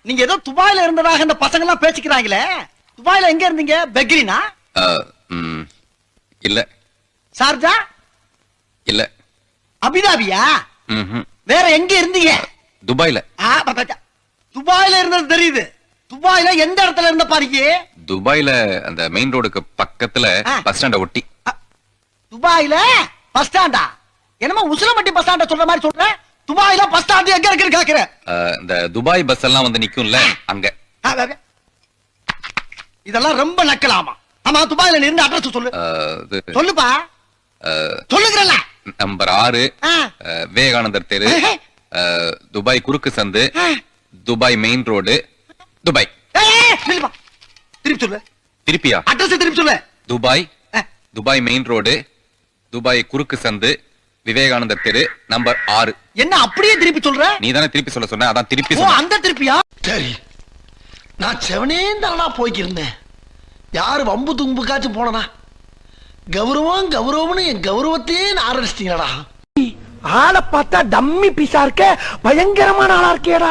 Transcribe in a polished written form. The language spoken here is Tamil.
நீங்க ஏதோ துபாயில இருந்ததாக இந்த பசங்க எல்லாம் பேசிக்கிறாங்களே, துபாயில எங்க இருந்தீங்க? பெக்ரினா? இல்ல. சார்ஜா? இல்ல. அபிதாபியா? வேற எங்க இருந்தீங்க? துபாயில. துபாயில இருந்தது தெரியுது. துபாயில எந்த இடத்துல இருந்த பாருங்க? துபாயில அந்த மெயின் ரோடுக்கு பக்கத்துல பஸ் ஸ்டாண்ட ஒட்டி. துபாயில பஸ் ஸ்டாண்டா? என்னமா உசிலம்பட்டி பஸ் ஸ்டாண்ட சொல்ற மாதிரி சொல்ற? துபாயில பஸ் ஸ்டாண்ட் எங்க இருக்குன்னு கேக்குற? இந்த துபாய் பஸ் எல்லாம் வந்து நிக்கும்ல அங்க. இதெல்லாம் ரொம்ப நக்கலாமா? ஆமா, துபாயில இருந்து அட்ரஸ் சொல்லு. சொல்லுப்பா. சொல்லுங்கறல. நம்பர் 6 விவேகானந்தர் தெரு, துபாய் குறுக்கு சந்து, துபாய் மெயின் ரோடு, துபாய். திருப்பி சொல்லு. திருப்பியா? அட்ரஸ் திருப்பி சொல்லு. Dubai, Dubai main road, Dubai குறுக்கு சந்து, விவேகானந்தர் தெரு, நம்பர் 6. என்ன அப்படியே திருப்பி சொல்ற? நீ தானே திருப்பி சொல்ல சொன்ன, அதான் திருப்பி சொன்ன. அந்த திருப்பியா? சரி, நான் செவனேந்தானா போய்க்கிருந்தேன். யாரு வம்பு தும்புக்காச்சும் போனா? கௌரவம் கௌரவம்னு என் கௌரவத்தையே ஆரம்பிச்சிட்டீங்களா? ஆளை பார்த்தா டம்மி பீஸா இருக்க, பயங்கரமான ஆளா இருக்கேடா.